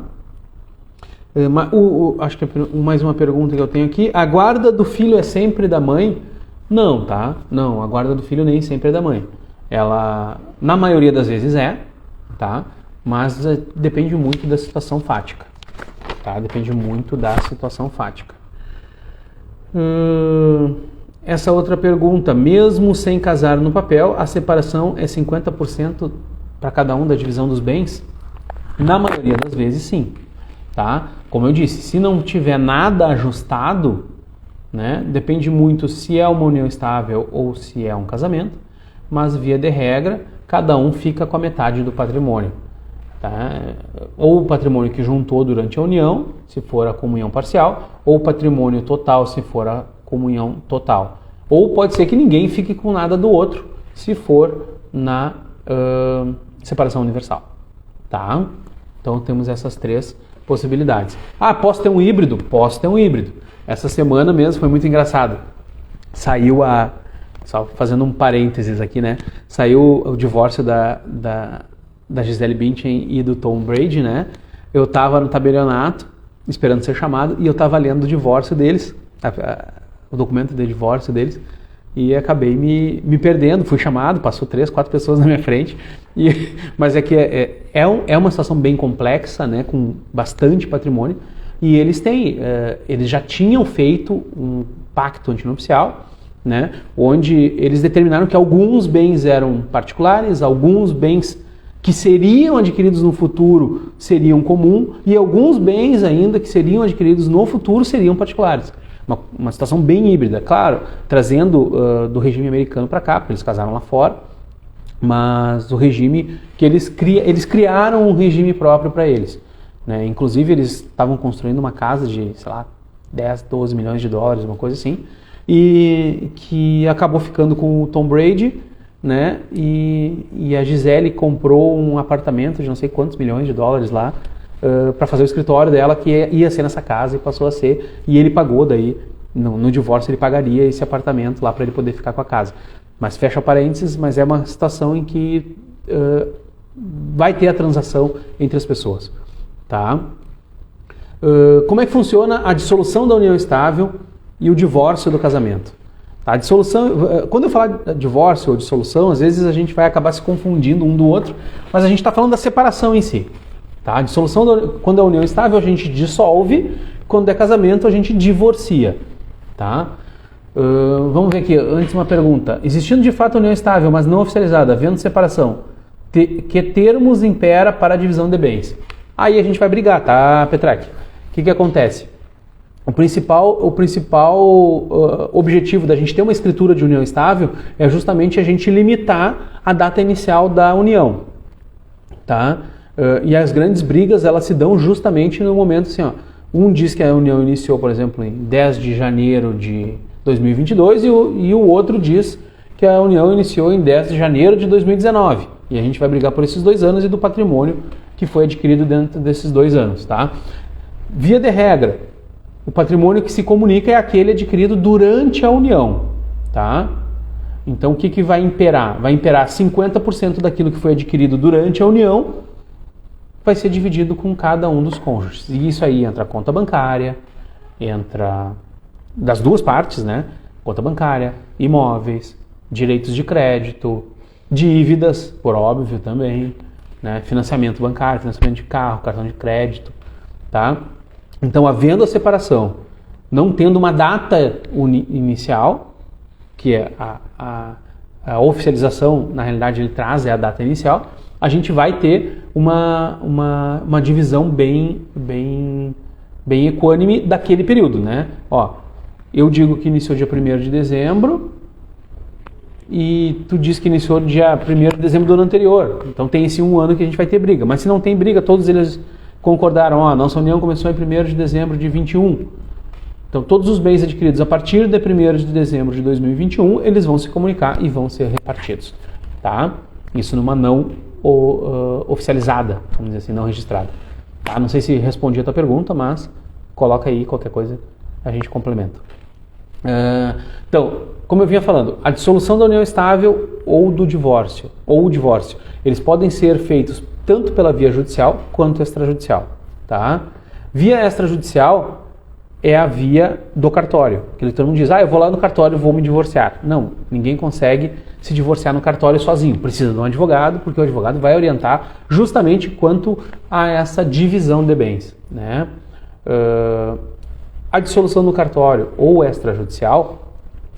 Acho que mais uma pergunta que eu tenho aqui. A guarda do filho é sempre da mãe? Não, tá? Não, a guarda do filho nem sempre é da mãe. Ela, na maioria das vezes tá? Mas depende muito da situação fática. Tá? Depende muito da situação fática. Essa outra pergunta, mesmo sem casar no papel, a separação é 50% para cada um da divisão dos bens? Na maioria das vezes, sim. Tá? Como eu disse, se não tiver nada ajustado, né, depende muito se é uma união estável ou se é um casamento, mas via de regra, cada um fica com a metade do patrimônio. Tá? Ou o patrimônio que juntou durante a união, se for a comunhão parcial, ou o patrimônio total, se for a comunhão total. Ou pode ser que ninguém fique com nada do outro, se for na separação universal. Tá? Então temos essas três possibilidades. Posso ter um híbrido? Posso ter um híbrido. Essa semana mesmo foi muito engraçado. Saiu só fazendo um parênteses aqui, né? Saiu o divórcio da Gisele Bündchen e do Tom Brady, né? Eu estava no tabelionato, esperando ser chamado, e eu estava lendo o divórcio deles, o documento de divórcio deles, e acabei me perdendo. Fui chamado, passou 3, 4 pessoas na minha frente, mas é que é uma situação bem complexa, né, com bastante patrimônio, e eles já tinham feito um pacto antinupcial, né, onde eles determinaram que alguns bens eram particulares, alguns bens que seriam adquiridos no futuro seriam comum, e alguns bens ainda que seriam adquiridos no futuro seriam particulares. Uma situação bem híbrida, claro, trazendo do regime americano para cá, porque eles casaram lá fora, mas o regime que eles criaram um regime próprio para eles. Né? Inclusive, eles estavam construindo uma casa de, sei lá, 10, 12 milhões de dólares, uma coisa assim, e que acabou ficando com o Tom Brady, né? E a Gisele comprou um apartamento de não sei quantos milhões de dólares lá, para fazer o escritório dela, que ia ser nessa casa, e passou a ser, e ele pagou daí, no divórcio ele pagaria esse apartamento lá para ele poder ficar com a casa. Mas fecha parênteses, mas é uma situação em que vai ter a transação entre as pessoas. Tá? Como é que funciona a dissolução da união estável e o divórcio do casamento? A dissolução, quando eu falar de divórcio ou dissolução, às vezes a gente vai acabar se confundindo um do outro, mas a gente está falando da separação em si. Tá? A dissolução, quando é união estável, a gente dissolve, quando é casamento, a gente divorcia. Tá? Vamos ver aqui, antes uma pergunta. Existindo de fato união estável, mas não oficializada, havendo separação, que termos impera para a divisão de bens? Aí a gente vai brigar, tá, Petrec? O que acontece? O principal objetivo da gente ter uma escritura de união estável é justamente a gente limitar a data inicial da união. Tá? E as grandes brigas, elas se dão justamente no momento assim, ó, um diz que a união iniciou, por exemplo, em 10 de janeiro de 2022 e o outro diz que a união iniciou em 10 de janeiro de 2019. E a gente vai brigar por esses 2 anos e do patrimônio que foi adquirido dentro desses 2 anos. Tá? Via de regra, o patrimônio que se comunica é aquele adquirido durante a união. Tá? Então o que vai imperar? Vai imperar 50% daquilo que foi adquirido durante a união, vai ser dividido com cada um dos cônjuges. E isso aí entra a conta bancária, entra das duas partes, né? Conta bancária, imóveis, direitos de crédito, dívidas, por óbvio também, né? Financiamento bancário, financiamento de carro, cartão de crédito, tá? Então, havendo a separação, não tendo uma data inicial, que é a oficialização, na realidade ele traz a data inicial, a gente vai ter uma divisão bem equânime daquele período, né? Ó, eu digo que iniciou dia 1º de dezembro e tu diz que iniciou dia 1º de dezembro do ano anterior. Então tem esse um ano que a gente vai ter briga. Mas se não tem briga, todos eles concordaram, ó, nossa união começou em 1º de dezembro de 21. Então todos os bens adquiridos a partir de 1º de dezembro de 2021, eles vão se comunicar e vão ser repartidos, tá? Isso numa não oficializada, vamos dizer assim, não registrada. Tá? Não sei se respondi a tua pergunta, mas coloca aí qualquer coisa, a gente complementa. Então, como eu vinha falando, a dissolução da união estável ou o divórcio, eles podem ser feitos tanto pela via judicial quanto extrajudicial, tá? Via extrajudicial é a via do cartório, que todo mundo diz, eu vou lá no cartório e vou me divorciar. Não, ninguém consegue se divorciar no cartório sozinho, precisa de um advogado, porque o advogado vai orientar justamente quanto a essa divisão de bens, né? A dissolução no cartório ou extrajudicial,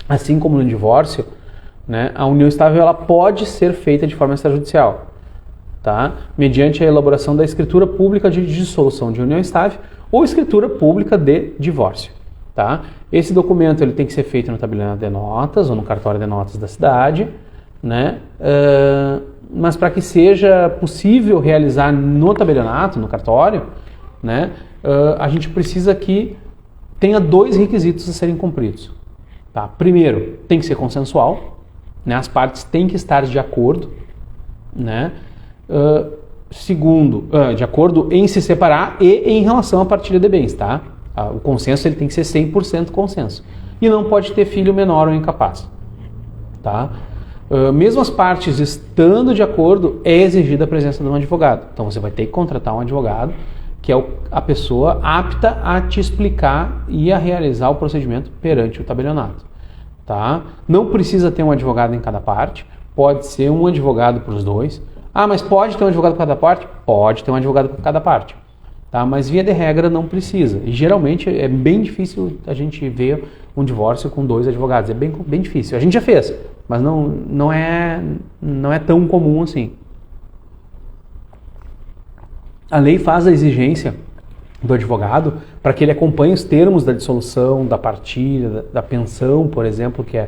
assim como no divórcio, né, a união estável ela pode ser feita de forma extrajudicial, tá? Mediante a elaboração da escritura pública de dissolução de união estável ou escritura pública de divórcio, tá? Esse documento ele tem que ser feito no tabelião de notas ou no cartório de notas da cidade, né? Mas para que seja possível realizar no tabelionato, no cartório, né, a gente precisa que tenha 2 requisitos a serem cumpridos. Tá? Primeiro, tem que ser consensual, né? As partes têm que estar de acordo, né? Segundo, de acordo em se separar e em relação à partilha de bens, tá? O consenso ele tem que ser 100% consenso. E não pode ter filho menor ou incapaz, tá? Mesmo as partes estando de acordo, é exigida a presença de um advogado. Então você vai ter que contratar um advogado, que é a pessoa apta a te explicar e a realizar o procedimento perante o tabelionato, tá? Não precisa ter um advogado em cada parte, pode ser um advogado para os dois. Mas pode ter um advogado para cada parte? Pode ter um advogado para cada parte, tá? Mas via de regra não precisa. E geralmente é bem difícil a gente ver um divórcio com 2 advogados, é bem difícil. A gente já fez, mas não é tão comum assim. A lei faz a exigência do advogado para que ele acompanhe os termos da dissolução, da partilha, da pensão, por exemplo, que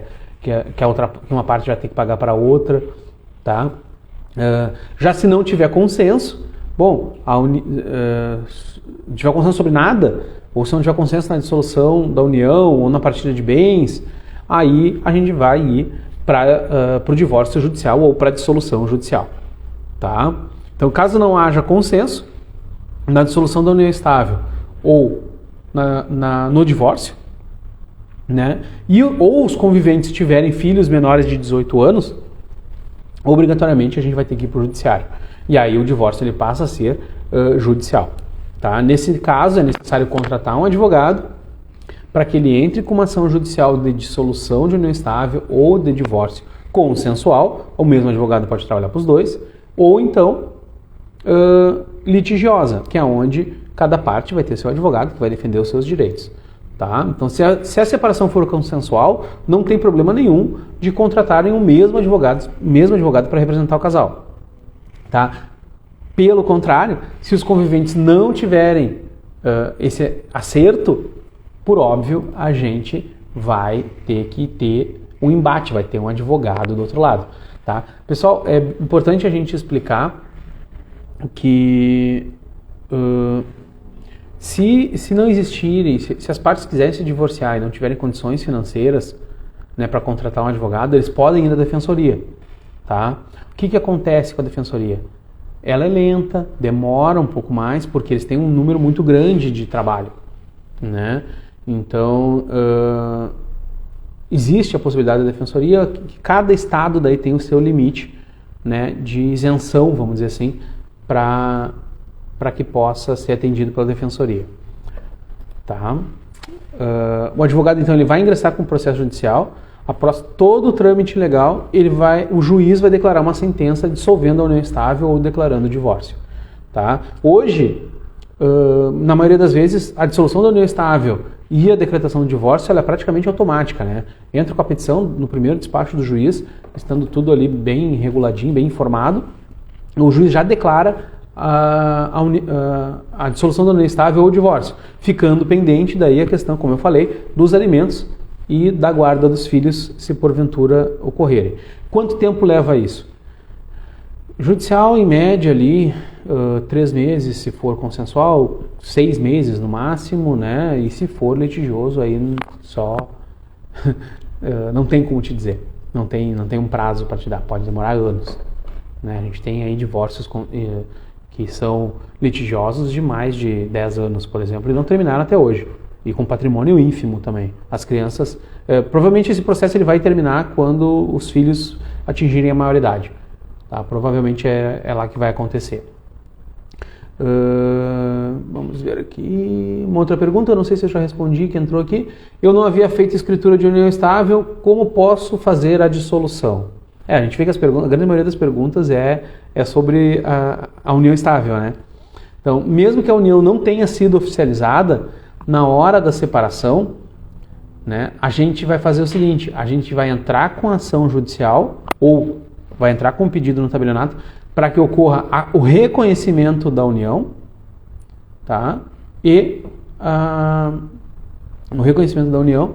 uma parte vai ter que pagar para a outra, tá? Já se não tiver consenso, tiver consenso sobre nada, ou se não tiver consenso na dissolução da união ou na partilha de bens, aí a gente vai ir para o divórcio judicial ou para a dissolução judicial, tá? Então, caso não haja consenso na dissolução da união estável ou no divórcio, né, ou os conviventes tiverem filhos menores de 18 anos, obrigatoriamente a gente vai ter que ir para o judiciário. E aí o divórcio ele passa a ser judicial. Tá? Nesse caso é necessário contratar um advogado para que ele entre com uma ação judicial de dissolução de união estável ou de divórcio consensual. O mesmo advogado pode trabalhar para os dois. Ou então litigiosa, que é onde cada parte vai ter seu advogado que vai defender os seus direitos. Tá? Então, se a separação for consensual, não tem problema nenhum de contratarem o mesmo advogado para representar o casal. Tá? Pelo contrário, se os conviventes não tiverem esse acerto, por óbvio, a gente vai ter que ter um embate, vai ter um advogado do outro lado. Tá? Pessoal, é importante a gente explicar que se não existirem, se as partes quiserem se divorciar e não tiverem condições financeiras, né, para contratar um advogado, eles podem ir à defensoria. Tá? O que acontece com a defensoria? Ela é lenta, demora um pouco mais, porque eles têm um número muito grande de trabalho, né? Então, existe a possibilidade da defensoria, que cada estado daí tem o seu limite, né, de isenção, vamos dizer assim, para que possa ser atendido pela defensoria. Tá? O advogado, então, ele vai ingressar com o processo judicial. Após todo o trâmite legal, o juiz vai declarar uma sentença dissolvendo a união estável ou declarando o divórcio. Tá? Hoje, na maioria das vezes, a dissolução da união estável e a decretação do divórcio ela é praticamente automática. Né? Entra com a petição no primeiro despacho do juiz, estando tudo ali bem reguladinho, bem informado, o juiz já declara a dissolução da união estável ou o divórcio, ficando pendente daí a questão, como eu falei, dos alimentos e da guarda dos filhos, se porventura ocorrerem. Quanto tempo leva isso? Judicial, em média, ali, 3 meses, se for consensual, 6 meses no máximo, né? E se for litigioso, aí só não tem como te dizer, não tem um prazo para te dar, pode demorar anos, né? A gente tem aí divórcios que são litigiosos de mais de 10 anos, por exemplo, e não terminaram até hoje, e com patrimônio ínfimo também. As crianças, provavelmente esse processo ele vai terminar quando os filhos atingirem a maioridade, tá? Provavelmente é lá que vai acontecer. Vamos ver aqui, uma outra pergunta, eu não sei se eu já respondi, que entrou aqui. Eu não havia feito escritura de união estável, como posso fazer a dissolução? A gente vê que a grande maioria das perguntas é sobre a união estável, né? Então, mesmo que a união não tenha sido oficializada, na hora da separação, né, a gente vai fazer o seguinte, a gente vai entrar com ação judicial, ou vai entrar com pedido no tabelionato, para que ocorra o reconhecimento da união, tá? E o reconhecimento da união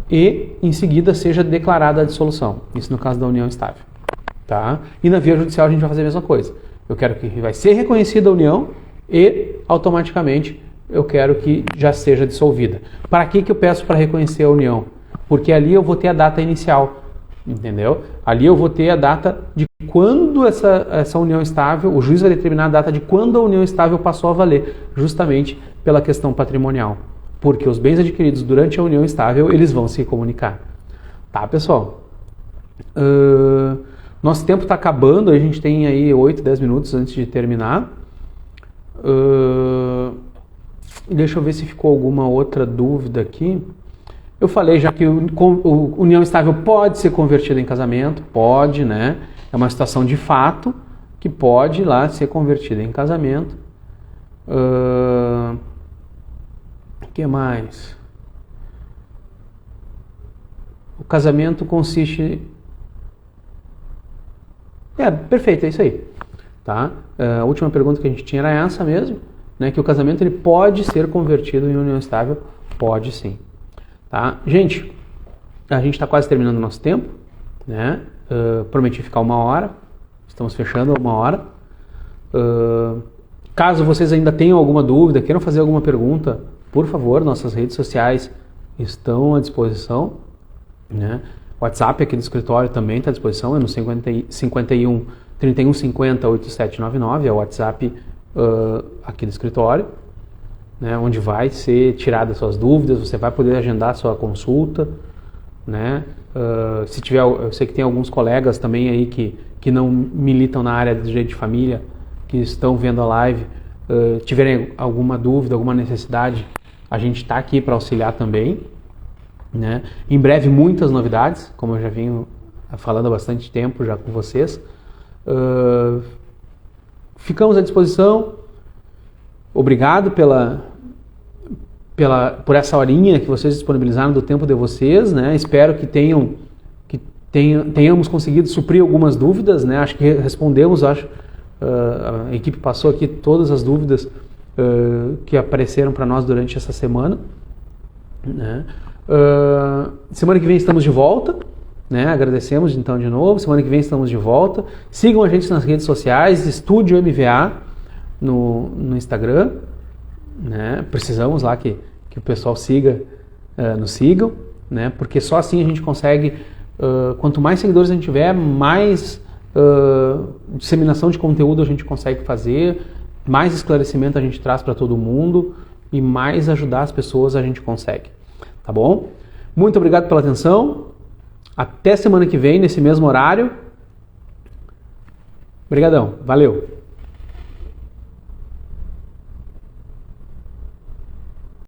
e em seguida seja declarada a dissolução. Isso no caso da união estável, tá? E na via judicial a gente vai fazer a mesma coisa. Eu quero que vai ser reconhecida a união e automaticamente eu quero que já seja dissolvida. Para que eu peço para reconhecer a união? Porque ali eu vou ter a data inicial. Entendeu? Ali eu vou ter a data de quando essa união estável, o juiz vai determinar a data de quando a união estável passou a valer, justamente pela questão patrimonial. Porque os bens adquiridos durante a união estável, eles vão se comunicar. Tá, pessoal? Nosso tempo está acabando, a gente tem aí 8, 10 minutos antes de terminar. Deixa eu ver se ficou alguma outra dúvida aqui. Eu falei já que o união estável pode ser convertida em casamento, pode, né? É uma situação de fato que pode lá ser convertida em casamento. O que mais? O casamento consiste... perfeito, é isso aí. Tá? A última pergunta que a gente tinha era essa mesmo, né? Que o casamento ele pode ser convertido em união estável, pode sim. Tá? Gente, a gente está quase terminando o nosso tempo, né? Prometi ficar 1 hora, estamos fechando 1 hora. Caso vocês ainda tenham alguma dúvida, queiram fazer alguma pergunta, por favor, nossas redes sociais estão à disposição, né? O WhatsApp aqui do escritório também está à disposição, é no 51 3150 8799, é o WhatsApp aqui do escritório. Né, onde vai ser tiradas suas dúvidas, você vai poder agendar sua consulta, né? Se tiver, eu sei que tem alguns colegas também aí que não militam na área de direito de família, que estão vendo a live, tiverem alguma dúvida, alguma necessidade, a gente está aqui para auxiliar também, né? Em breve muitas novidades, como eu já venho falando há bastante tempo já com vocês. Ficamos à disposição. Obrigado por essa horinha que vocês disponibilizaram do tempo de vocês, né? Espero que tenhamos conseguido suprir algumas dúvidas, né? Acho que respondemos, a equipe passou aqui todas as dúvidas que apareceram para nós durante essa semana, né? Semana que vem estamos de volta, né? Agradecemos então de novo. Semana que vem estamos de volta. Sigam a gente nas redes sociais, Estúdio MVA no Instagram, né? Precisamos lá que o pessoal nos sigam, né? Porque só assim a gente consegue, quanto mais seguidores a gente tiver, mais disseminação de conteúdo a gente consegue fazer, mais esclarecimento a gente traz para todo mundo e mais ajudar as pessoas a gente consegue, tá bom? Muito obrigado pela atenção, até semana que vem nesse mesmo horário. Obrigadão, valeu!